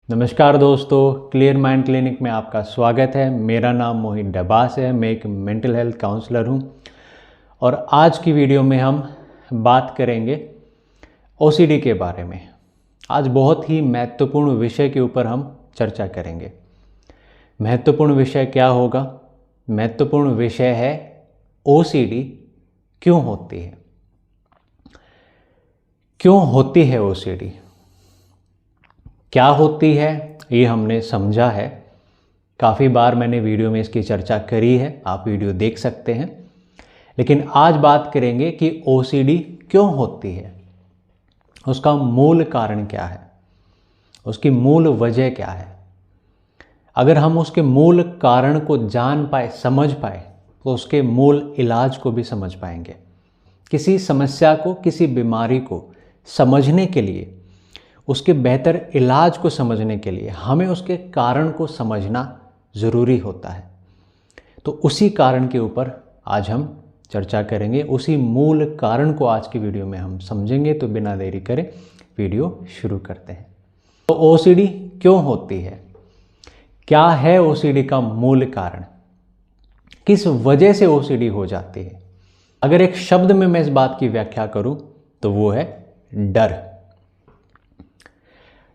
नमस्कार दोस्तों, clear mind clinic में आपका स्वागत है। मेरा नाम मोहित डबास है। मैं एक मेंटल हेल्थ काउंसलर हूं और आज की वीडियो में हम बात करेंगे ओसीडी के बारे में। आज बहुत ही महत्वपूर्ण विषय के ऊपर हम चर्चा करेंगे। महत्वपूर्ण विषय क्या होगा? महत्वपूर्ण विषय है ओसीडी क्यों होती है। क्यों होती है ओसीडी, क्या होती है, ये हमने समझा है। काफ़ी बार मैंने वीडियो में इसकी चर्चा करी है, आप वीडियो देख सकते हैं। लेकिन आज बात करेंगे कि ओसीडी क्यों होती है, उसका मूल कारण क्या है, उसकी मूल वजह क्या है। अगर हम उसके मूल कारण को जान पाए, समझ पाए, तो उसके मूल इलाज को भी समझ पाएंगे। किसी समस्या को, किसी बीमारी को समझने के लिए, उसके बेहतर इलाज को समझने के लिए हमें उसके कारण को समझना ज़रूरी होता है। तो उसी कारण के ऊपर आज हम चर्चा करेंगे, उसी मूल कारण को आज की वीडियो में हम समझेंगे। तो बिना देरी करे वीडियो शुरू करते हैं। तो ओसीडी क्यों होती है, क्या है ओसीडी का मूल कारण, किस वजह से ओसीडी हो जाती है। अगर एक शब्द में मैं इस बात की व्याख्या करूं तो वो है डर।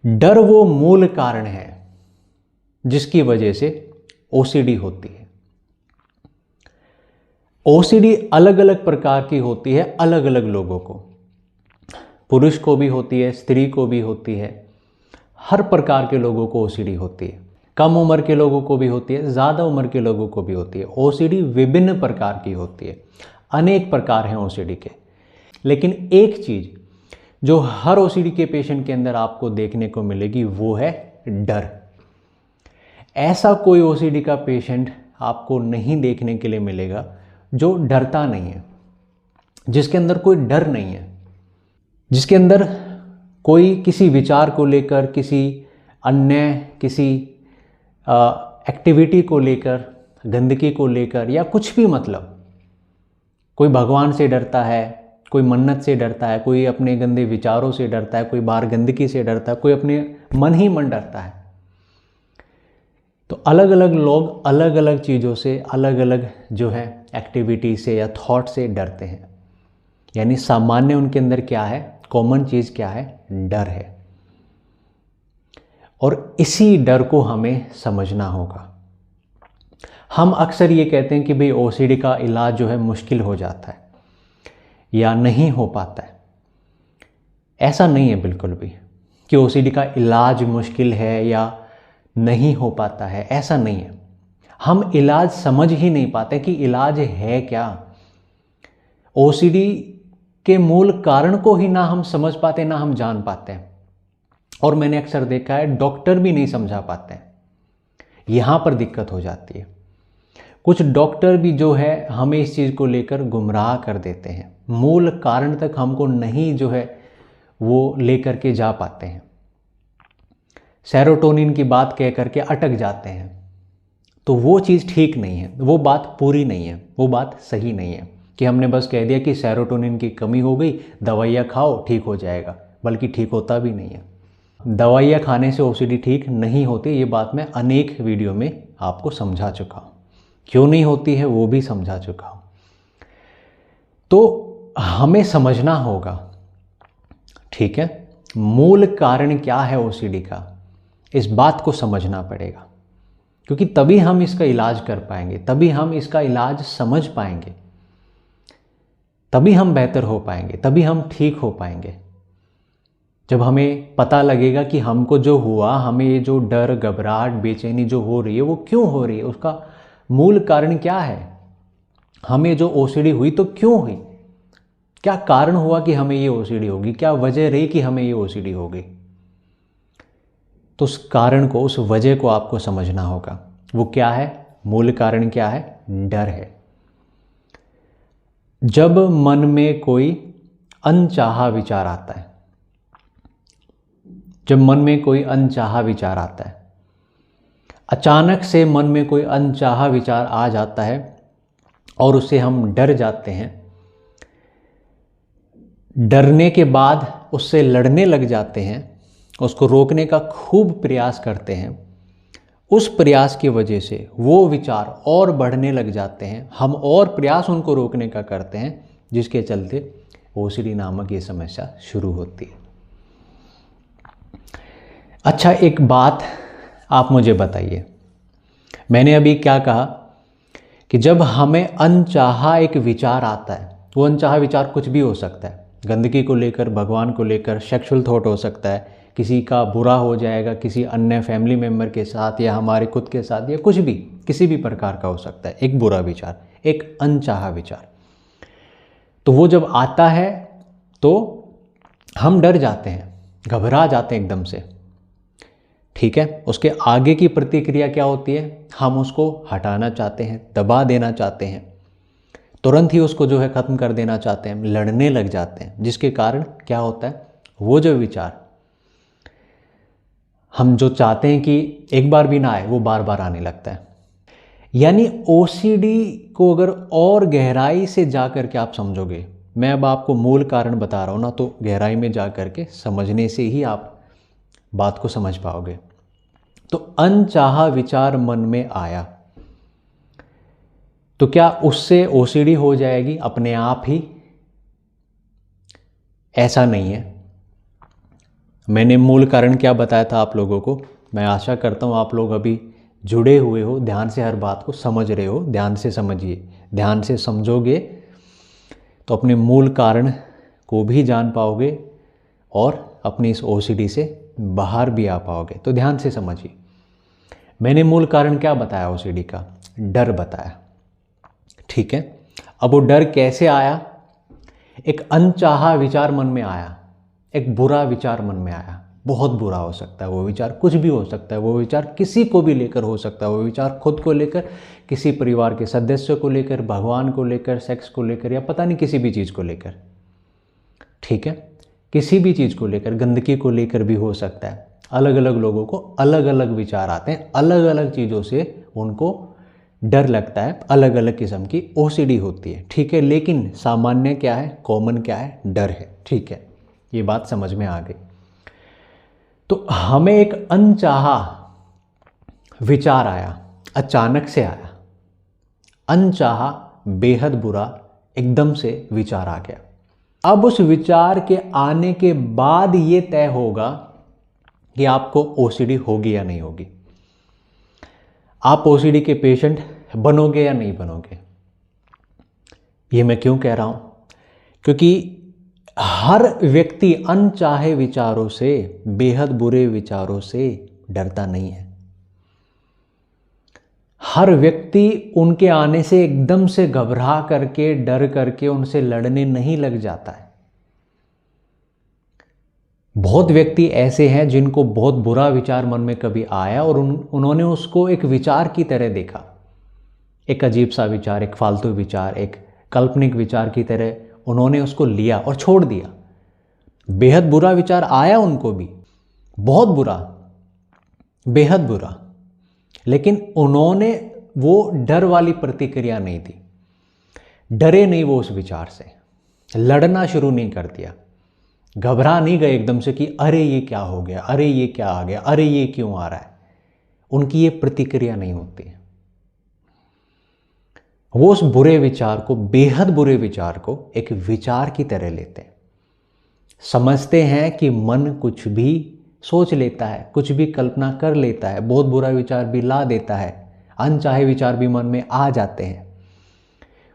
डर वो मूल कारण है जिसकी वजह से ओसीडी होती है। ओसीडी अलग अलग प्रकार की होती है, अलग अलग लोगों को। पुरुष को भी होती है, स्त्री को भी होती है। हर प्रकार के लोगों को ओसीडी होती है। कम उम्र के लोगों को भी होती है, ज़्यादा उम्र के लोगों को भी होती है। ओसीडी विभिन्न प्रकार की होती है, अनेक प्रकार हैं ओसीडी के। लेकिन एक चीज़ जो हर ओसीडी के पेशेंट के अंदर आपको देखने को मिलेगी वो है डर। ऐसा कोई ओसीडी का पेशेंट आपको नहीं देखने के लिए मिलेगा जो डरता नहीं है, जिसके अंदर कोई डर नहीं है, जिसके अंदर कोई किसी विचार को लेकर, किसी अन्य किसी एक्टिविटी को लेकर, गंदगी को लेकर या कुछ भी, मतलब कोई भगवान से डरता है, कोई मन्नत से डरता है, कोई अपने गंदे विचारों से डरता है, कोई बाहर गंदगी से डरता है, कोई अपने मन ही मन डरता है। तो अलग अलग लोग अलग अलग चीज़ों से, अलग अलग जो है एक्टिविटी से या थॉट से डरते हैं। यानी सामान्य उनके अंदर क्या है, कॉमन चीज़ क्या है, डर है। और इसी डर को हमें समझना होगा। हम अक्सर ये कहते हैं कि भाई ओसीडी का इलाज जो है मुश्किल हो जाता है या नहीं हो पाता है। ऐसा नहीं है बिल्कुल भी कि ओसीडी का इलाज मुश्किल है या नहीं हो पाता है, ऐसा नहीं है। हम इलाज समझ ही नहीं पाते कि इलाज है क्या। ओसीडी के मूल कारण को ही ना हम समझ पाते, ना हम जान पाते हैं। और मैंने अक्सर देखा है डॉक्टर भी नहीं समझा पाते हैं। यहाँ पर दिक्कत हो जाती है। कुछ डॉक्टर भी जो है हमें इस चीज़ को लेकर गुमराह कर देते हैं, मूल कारण तक हमको नहीं जो है वो लेकर के जा पाते हैं। सेरोटोनिन की बात कह करके अटक जाते हैं। तो वो चीज़ ठीक नहीं है, वो बात पूरी नहीं है, वो बात सही नहीं है कि हमने बस कह दिया कि सेरोटोनिन की कमी हो गई, दवाइयाँ खाओ ठीक हो जाएगा, बल्कि ठीक होता भी नहीं है। दवाइयाँ खाने से ओसीडी ठीक नहीं होती, ये बात मैं अनेक वीडियो में आपको समझा चुका हूँ। क्यों नहीं होती है वो भी समझा चुका हूँ। तो हमें समझना होगा, ठीक है, मूल कारण क्या है ओसीडी का, इस बात को समझना पड़ेगा। क्योंकि तभी हम इसका इलाज कर पाएंगे, तभी हम इसका इलाज समझ पाएंगे, तभी हम बेहतर हो पाएंगे, तभी हम ठीक हो पाएंगे। जब हमें पता लगेगा कि हमको जो हुआ, हमें ये जो डर, घबराहट, बेचैनी जो हो रही है वो क्यों हो रही है, उसका मूल कारण क्या है। हमें जो ओसीडी हुई तो क्यों हुई, क्या कारण हुआ कि हमें ये ओसीडी होगी, क्या वजह रही कि हमें ये ओसीडी हो गई। तो उस कारण को, उस वजह को आपको समझना होगा। वो क्या है, मूल कारण क्या है, डर है। जब मन में कोई अनचाहा विचार आता है, जब मन में कोई अनचाहा विचार आता है, अचानक से मन में कोई अनचाहा विचार आ जाता है और उससे हम डर जाते हैं, डरने के बाद उससे लड़ने लग जाते हैं, उसको रोकने का खूब प्रयास करते हैं, उस प्रयास की वजह से वो विचार और बढ़ने लग जाते हैं, हम और प्रयास उनको रोकने का करते हैं, जिसके चलते ओसीडी नामक ये समस्या शुरू होती है। अच्छा, एक बात आप मुझे बताइए, मैंने अभी क्या कहा कि जब हमें अनचाहा एक विचार आता है, वो अनचाहा विचार कुछ भी हो सकता है, गंदगी को लेकर, भगवान को लेकर, सेक्सुअल थॉट हो सकता है, किसी का बुरा हो जाएगा किसी अन्य फैमिली मेम्बर के साथ या हमारे खुद के साथ, या कुछ भी, किसी भी प्रकार का हो सकता है एक बुरा विचार, एक अनचाहा विचार। तो वो जब आता है तो हम डर जाते हैं, घबरा जाते हैं एकदम से, ठीक है। उसके आगे की प्रतिक्रिया क्या होती है, हम उसको हटाना चाहते हैं, दबा देना चाहते हैं, तुरंत ही उसको जो है ख़त्म कर देना चाहते हैं, लड़ने लग जाते हैं, जिसके कारण क्या होता है, वो जो विचार हम जो चाहते हैं कि एक बार भी ना आए, वो बार बार आने लगता है। यानी ओसीडी को अगर और गहराई से जा कर के आप समझोगे, मैं अब आपको मूल कारण बता रहा हूँ ना, तो गहराई में जा कर के समझने से ही आप बात को समझ पाओगे। तो अनचाहा विचार मन में आया तो क्या उससे ओसीडी हो जाएगी अपने आप ही? ऐसा नहीं है। मैंने मूल कारण क्या बताया था आप लोगों को, मैं आशा करता हूँ आप लोग अभी जुड़े हुए हो, ध्यान से हर बात को समझ रहे हो, ध्यान से समझिए, ध्यान से समझोगे तो अपने मूल कारण को भी जान पाओगे और अपनी इस ओसीडी से बाहर भी आ पाओगे। तो ध्यान से समझिए, मैंने मूल कारण क्या बताया ओसीडी का? डर बताया, ठीक है। अब वो डर कैसे आया? एक अनचाहा विचार मन में आया, एक बुरा विचार मन में आया, बहुत बुरा हो सकता है वो विचार, कुछ भी हो सकता है वो विचार, किसी को भी लेकर हो सकता है वो विचार, खुद को लेकर, किसी परिवार के सदस्य को लेकर, भगवान को लेकर, सेक्स को लेकर, या पता नहीं किसी भी चीज़ को लेकर, ठीक है। किसी भी चीज़ को लेकर, गंदगी को लेकर भी हो सकता है। अलग अलग लोगों को अलग अलग विचार आते हैं, अलग अलग चीज़ों से उनको डर लगता है, अलग अलग किस्म की ओसीडी होती है, ठीक है। लेकिन सामान्य क्या है, कॉमन क्या है? डर है, ठीक है। ये बात समझ में आ गई। तो हमें एक अनचाहा विचार आया, अचानक से आया, अनचाहा बेहद बुरा एकदम से विचार आ गया। अब उस विचार के आने के बाद ये तय होगा कि आपको ओसीडी होगी या नहीं होगी, आप ओसीडी के पेशेंट बनोगे या नहीं बनोगे। ये मैं क्यों कह रहा हूं? क्योंकि हर व्यक्ति अनचाहे विचारों से, बेहद बुरे विचारों से डरता नहीं है। हर व्यक्ति उनके आने से एकदम से घबरा करके, डर करके उनसे लड़ने नहीं लग जाता है। बहुत व्यक्ति ऐसे हैं जिनको बहुत बुरा विचार मन में कभी आया और उन्होंने उसको एक विचार की तरह देखा, एक अजीब सा विचार, एक फालतू विचार, एक काल्पनिक विचार की तरह उन्होंने उसको लिया और छोड़ दिया। बेहद बुरा विचार आया उनको भी, बहुत बुरा, बेहद बुरा, लेकिन उन्होंने वो डर वाली प्रतिक्रिया नहीं दी, डरे नहीं वो उस विचार से, लड़ना शुरू नहीं कर दिया, घबरा नहीं गए एकदम से कि अरे ये क्या हो गया, अरे ये क्या आ गया, अरे ये क्यों आ रहा है। उनकी ये प्रतिक्रिया नहीं होती है। वो उस बुरे विचार को, बेहद बुरे विचार को एक विचार की तरह लेते हैं, समझते हैं कि मन कुछ भी सोच लेता है, कुछ भी कल्पना कर लेता है, बहुत बुरा विचार भी ला देता है, अनचाहे विचार भी मन में आ जाते हैं।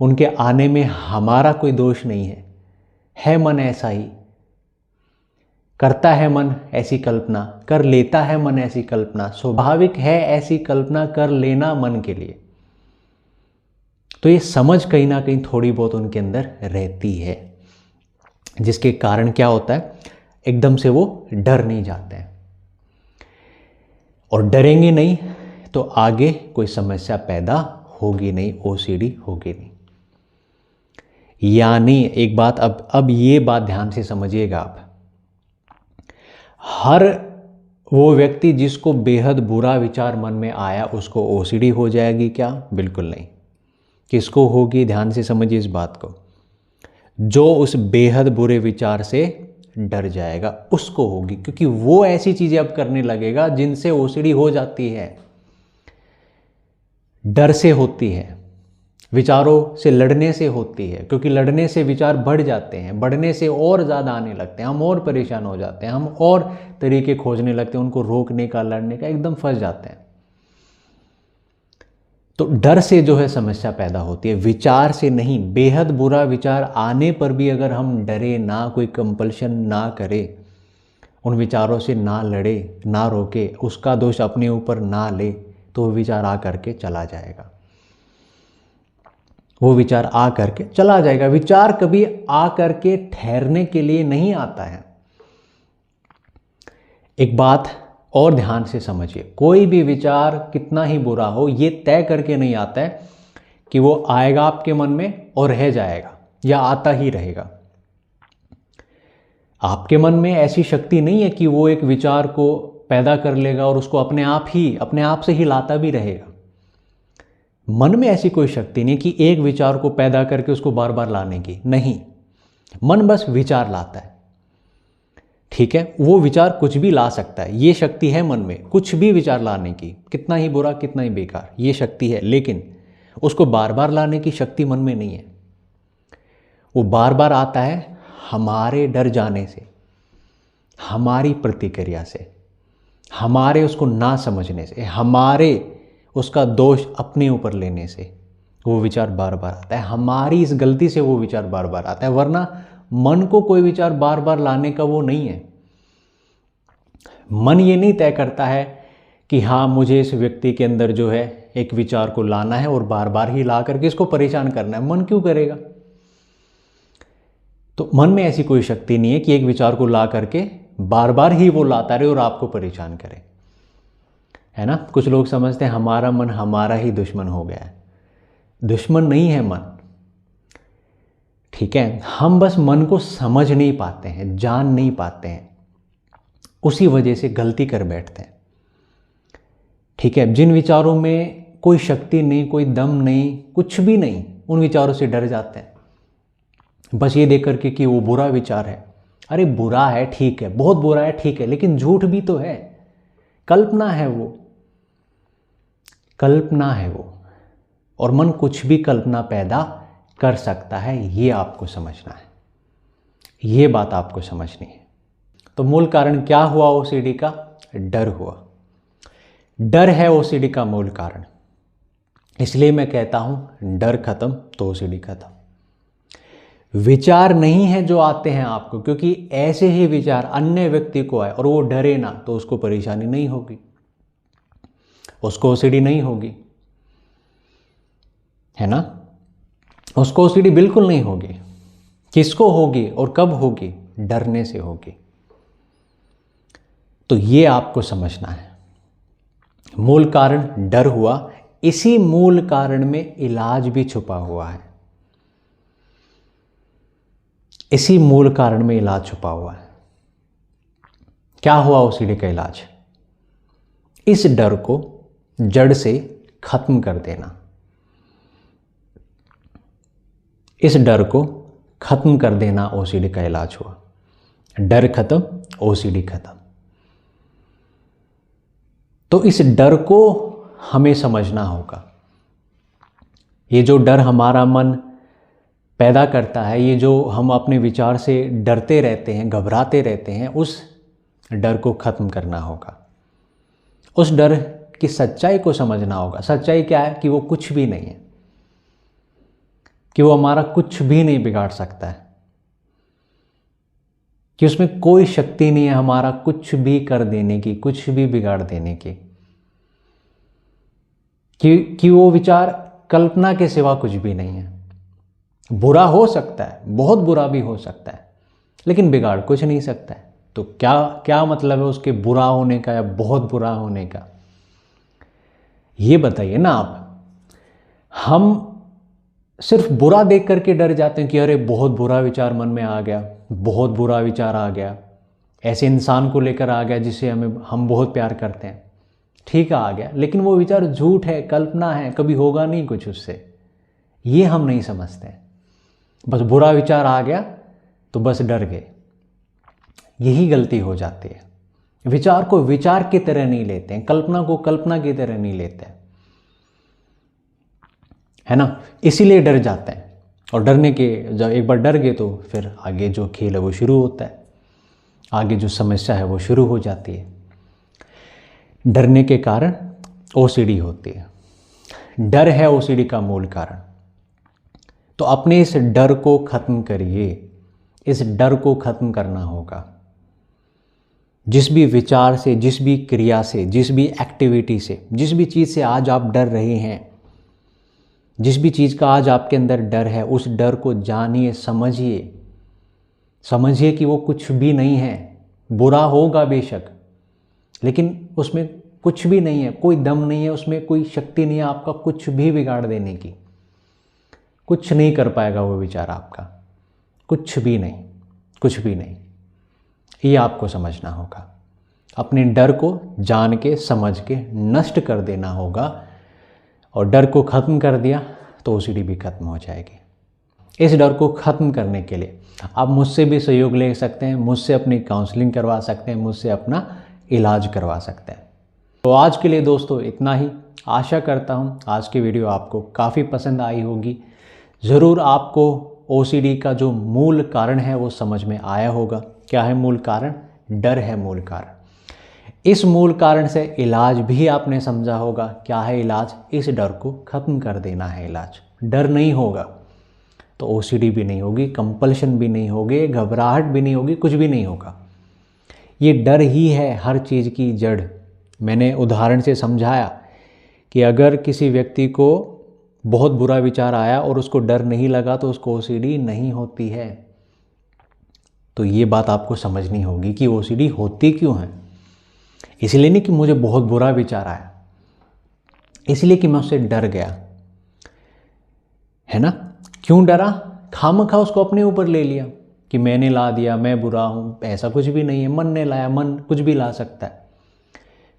उनके आने में हमारा कोई दोष नहीं है मन ऐसा ही करता है, मन ऐसी कल्पना कर लेता है, मन ऐसी कल्पना स्वाभाविक है, ऐसी कल्पना कर लेना मन के लिए। तो ये समझ कहीं ना कहीं थोड़ी बहुत उनके अंदर रहती है, जिसके कारण क्या होता है, एकदम से वो डर नहीं जाते हैं, और डरेंगे नहीं तो आगे कोई समस्या पैदा होगी नहीं, ओसीडी होगी नहीं। यानी एक बात, अब ये बात ध्यान से समझिएगा आप, हर वो व्यक्ति जिसको बेहद बुरा विचार मन में आया उसको ओसीडी हो जाएगी क्या? बिल्कुल नहीं। किसको होगी? ध्यान से समझिए इस बात को, जो उस बेहद बुरे विचार से डर जाएगा, उसको होगी, क्योंकि वो ऐसी चीज़ें अब करने लगेगा जिनसे ओसीडी हो जाती है, डर से होती है, विचारों से लड़ने से होती है, क्योंकि लड़ने से विचार बढ़ जाते हैं, बढ़ने से और ज़्यादा आने लगते हैं, हम और परेशान हो जाते हैं, हम और तरीके खोजने लगते हैं उनको रोकने का, लड़ने का, एकदम फंस जाते हैं। तो डर से जो है समस्या पैदा होती है, विचार से नहीं। बेहद बुरा विचार आने पर भी अगर हम डरे ना, कोई कंपल्शन ना करे, उन विचारों से ना लड़े, ना रोके, उसका दोष अपने ऊपर ना ले, तो वो विचार आ करके चला जाएगा, वो विचार आ करके चला जाएगा। विचार कभी आ करके ठहरने के लिए नहीं आता है। एक बात और ध्यान से समझिए, कोई भी विचार कितना ही बुरा हो, ये तय करके नहीं आता है कि वो आएगा आपके मन में और रह जाएगा या आता ही रहेगा। आपके मन में ऐसी शक्ति नहीं है कि वो एक विचार को पैदा कर लेगा और उसको अपने आप से ही लाता भी रहेगा। मन में ऐसी कोई शक्ति नहीं कि एक विचार को पैदा करके उसको बार बार लाने की, नहीं। मन बस विचार लाता है, ठीक है। वो विचार कुछ भी ला सकता है, ये शक्ति है मन में, कुछ भी विचार लाने की, कितना ही बुरा, कितना ही बेकार, ये शक्ति है। लेकिन उसको बार बार लाने की शक्ति मन में नहीं है। वो बार बार आता है हमारे डर जाने से, हमारी प्रतिक्रिया से, हमारे उसको ना समझने से, हमारे उसका दोष अपने ऊपर लेने से वो विचार बार बार आता है। हमारी इस गलती से वो विचार बार बार आता है, वरना मन को कोई विचार बार बार लाने का वो नहीं है। मन ये नहीं तय करता है कि हाँ मुझे इस व्यक्ति के अंदर जो है एक विचार को लाना है और बार बार ही ला करके इसको परेशान करना है। मन क्यों करेगा? तो मन में ऐसी कोई शक्ति नहीं है कि एक विचार को ला करके बार बार ही वो लाता रहे और आपको परेशान करे, है ना। कुछ लोग समझते हैं हमारा मन हमारा ही दुश्मन हो गया है। दुश्मन नहीं है मन, ठीक है। हम बस मन को समझ नहीं पाते हैं, जान नहीं पाते हैं, उसी वजह से गलती कर बैठते हैं, ठीक है। जिन विचारों में कोई शक्ति नहीं, कोई दम नहीं, कुछ भी नहीं, उन विचारों से डर जाते हैं, बस ये देख करके कि वो बुरा विचार है। अरे बुरा है ठीक है, बहुत बुरा है ठीक है, लेकिन झूठ भी तो है, कल्पना है वो, कल्पना है वो, और मन कुछ भी कल्पना पैदा कर सकता है, ये आपको समझना है, ये बात आपको समझनी है। तो मूल कारण क्या हुआ ओसीडी का? डर हुआ। डर है ओसीडी का मूल कारण। इसलिए मैं कहता हूं डर खत्म तो ओसीडी खत्म। विचार नहीं है जो आते हैं आपको, क्योंकि ऐसे ही विचार अन्य व्यक्ति को आए और वो डरे ना, तो उसको परेशानी नहीं होगी, उसको ओसीडी नहीं होगी, है ना। उसको ओसीडी बिल्कुल नहीं होगी। किसको होगी और कब होगी? डरने से होगी। तो ये आपको समझना है। मूल कारण डर हुआ, इसी मूल कारण में इलाज भी छुपा हुआ है, इसी मूल कारण में इलाज छुपा हुआ है। क्या हुआ ओसीडी का इलाज? इस डर को जड़ से खत्म कर देना, इस डर को खत्म कर देना ओसीडी का इलाज हुआ। डर खत्म, ओसीडी खत्म। तो इस डर को हमें समझना होगा। ये जो डर हमारा मन पैदा करता है, ये जो हम अपने विचार से डरते रहते हैं, घबराते रहते हैं, उस डर को खत्म करना होगा। उस डर की सच्चाई को समझना होगा। सच्चाई क्या है? कि वो कुछ भी नहीं है, कि वो हमारा कुछ भी नहीं बिगाड़ सकता है, कि उसमें कोई शक्ति नहीं है हमारा कुछ भी कर देने की, कुछ भी बिगाड़ देने की, कि वो विचार कल्पना के सिवा कुछ भी नहीं है। बुरा हो सकता है, बहुत बुरा भी हो सकता है, लेकिन बिगाड़ कुछ नहीं सकता है। तो क्या क्या मतलब है उसके बुरा होने का या बहुत बुरा होने का? ये बताइए ना आप। हम सिर्फ बुरा देख करके डर जाते हैं कि अरे बहुत बुरा विचार मन में आ गया, बहुत बुरा विचार आ गया, ऐसे इंसान को लेकर आ गया जिसे हम बहुत प्यार करते हैं, ठीक है आ गया, लेकिन वो विचार झूठ है, कल्पना है, कभी होगा नहीं कुछ उससे। ये हम नहीं समझते। बस बुरा विचार आ गया तो बस डर गए। यही गलती हो जाती है। विचार को विचार की तरह नहीं लेते हैं, कल्पना को कल्पना की तरह नहीं लेते हैं, है ना। इसीलिए डर जाते हैं, और डरने के जब एक बार डर गए तो फिर आगे जो खेल है वो शुरू होता है, आगे जो समस्या है वो शुरू हो जाती है। डरने के कारण ओसीडी होती है। डर है ओसीडी का मूल कारण। तो अपने इस डर को ख़त्म करिए। इस डर को ख़त्म करना होगा। जिस भी विचार से, जिस भी क्रिया से, जिस भी एक्टिविटी से, जिस भी चीज़ से आज आप डर रहे हैं, जिस भी चीज़ का आज आपके अंदर डर है, उस डर को जानिए, समझिए। समझिए कि वो कुछ भी नहीं है। बुरा होगा बेशक, लेकिन उसमें कुछ भी नहीं है, कोई दम नहीं है उसमें, कोई शक्ति नहीं है आपका कुछ भी बिगाड़ देने की। कुछ नहीं कर पाएगा वो विचार आपका, कुछ भी नहीं, कुछ भी नहीं। ये आपको समझना होगा। अपने डर को जान के, समझ के नष्ट कर देना होगा, और डर को ख़त्म कर दिया तो ओसीडी भी ख़त्म हो जाएगी। इस डर को ख़त्म करने के लिए आप मुझसे भी सहयोग ले सकते हैं, मुझसे अपनी काउंसलिंग करवा सकते हैं, मुझसे अपना इलाज करवा सकते हैं। तो आज के लिए दोस्तों इतना ही। आशा करता हूँ आज की वीडियो आपको काफ़ी पसंद आई होगी। ज़रूर आपको ओसीडी का जो मूल कारण है वो समझ में आया होगा। क्या है मूल कारण? डर है मूल कारण। इस मूल कारण से इलाज भी आपने समझा होगा। क्या है इलाज? इस डर को ख़त्म कर देना है इलाज। डर नहीं होगा तो ओसीडी भी नहीं होगी, कंपल्शन भी नहीं होगी, घबराहट भी नहीं होगी, कुछ भी नहीं होगा। ये डर ही है हर चीज़ की जड़। मैंने उदाहरण से समझाया कि अगर किसी व्यक्ति को बहुत बुरा विचार आया और उसको डर नहीं लगा तो उसको ओसीडी नहीं होती है। तो ये बात आपको समझनी होगी कि ओसीडी होती क्यों है। इसलिए नहीं कि मुझे बहुत बुरा विचार आया, इसलिए कि मैं उससे डर गया, है ना। क्यों डरा? खामखा उसको अपने ऊपर ले लिया कि मैंने ला दिया, मैं बुरा हूँ। ऐसा कुछ भी नहीं है, मन ने लाया, मन कुछ भी ला सकता है।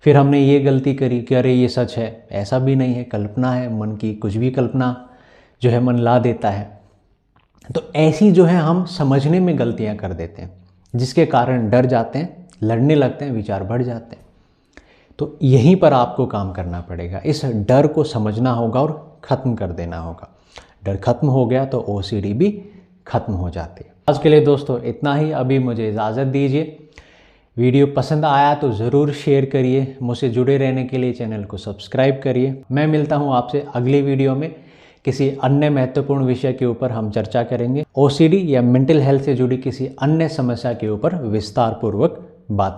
फिर हमने ये गलती करी कि अरे ये सच है, ऐसा भी नहीं है, कल्पना है मन की, कुछ भी कल्पना जो है मन ला देता है। तो ऐसी जो है हम समझने में गलतियाँ कर देते हैं, जिसके कारण डर जाते हैं, लड़ने लगते हैं, विचार बढ़ जाते हैं। तो यहीं पर आपको काम करना पड़ेगा। इस डर को समझना होगा और ख़त्म कर देना होगा। डर खत्म हो गया तो ओसीडी भी खत्म हो जाती है। आज के लिए दोस्तों इतना ही। अभी मुझे इजाज़त दीजिए। वीडियो पसंद आया तो ज़रूर शेयर करिए। मुझसे जुड़े रहने के लिए चैनल को सब्सक्राइब करिए। मैं मिलता हूँ आपसे अगली वीडियो में। किसी अन्य महत्वपूर्ण विषय के ऊपर हम चर्चा करेंगे। ओसीडी या मेंटल हेल्थ से जुड़ी किसी अन्य समस्या के ऊपर विस्तार पूर्वक बात